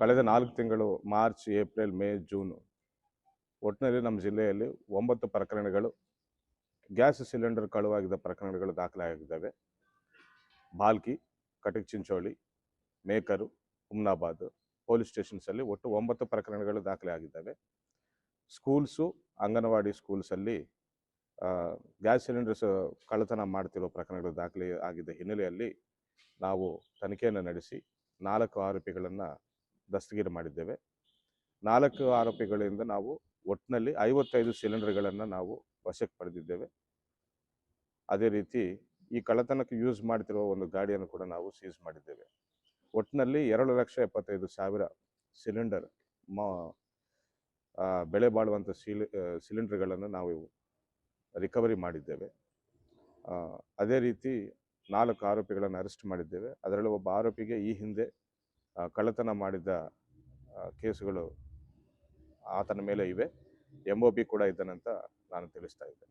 ಕಳೆದ 4 ತಿಂಗಳು March, April, May, June ಒಟ್ಟಿನಲ್ಲಿ ನಮ್ಮ ಜಿಲ್ಲೆಯಲ್ಲಿ 9 ಪ್ರಕರಣಗಳು ಗ್ಯಾಸ್ ಸಿಲಿಂಡರ್ ಕಳುವಾಗಿದ್ದ ಪ್ರಕರಣಗಳು ದಾಖಲಾಗಿದ್ದಾವೆ. ಬಾಲ್ಕಿ, ಕಟಕ್ ಚಿಂಚೋಳಿ, ಮೇಕರು, ಹುಮ್ನಾಬಾದ್ ಪೊಲೀಸ್ ಸ್ಟೇಷನ್ಸಲ್ಲಿ ಒಟ್ಟು 9 ಪ್ರಕರಣಗಳು ದಾಖಲೆ ಆಗಿದ್ದಾವೆ. ಸ್ಕೂಲ್ಸು, ಅಂಗನವಾಡಿ ಸ್ಕೂಲ್ಸಲ್ಲಿ ಗ್ಯಾಸ್ ಸಿಲಿಂಡರ್ಸ್ ಕಳ್ಳತನ ಮಾಡ್ತಿರೋ ಪ್ರಕರಣಗಳು ದಾಖಲೆ ಆಗಿದ್ದ ಹಿನ್ನೆಲೆಯಲ್ಲಿ ನಾವು ತನಿಖೆಯನ್ನು ನಡೆಸಿ 4 ಆರೋಪಿಗಳನ್ನು ದಸ್ತಗಿರಿ ಮಾಡಿದ್ದೇವೆ. 4 ಆರೋಪಿಗಳಿಂದ ನಾವು ಒಟ್ಟಿನಲ್ಲಿ 55 ಸಿಲಿಂಡರ್ಗಳನ್ನು ನಾವು ವಶಕ್ಕೆ ಪಡೆದಿದ್ದೇವೆ. ಅದೇ ರೀತಿ ಈ ಕಳ್ಳತನಕ್ಕೆ ಯೂಸ್ ಮಾಡ್ತಿರುವ ಒಂದು ಗಾಡಿಯನ್ನು ಕೂಡ ನಾವು ಸೀಸ್ ಮಾಡಿದ್ದೇವೆ. ಒಟ್ಟಿನಲ್ಲಿ 2,75,000 ಸಿಲಿಂಡರ್ ಬೆಲೆ ಬಾಳುವಂಥ ಸಿಲಿಂಡರ್ಗಳನ್ನು ನಾವು ರಿಕವರಿ ಮಾಡಿದ್ದೇವೆ. ಅದೇ ರೀತಿ 4 ಆರೋಪಿಗಳನ್ನು ಅರೆಸ್ಟ್ ಮಾಡಿದ್ದೇವೆ. ಅದರಲ್ಲಿ ಒಬ್ಬ ಆರೋಪಿಗೆ ಈ ಹಿಂದೆ ಕಳ್ಳತನ ಮಾಡಿದ ಕೇಸುಗಳು ಆತನ ಮೇಲೆ ಇವೆ. MOB ಕೂಡ ಇದ್ದಾನಂತ ನಾನು ತಿಳಿಸ್ತಾ ಇದ್ದೇನೆ.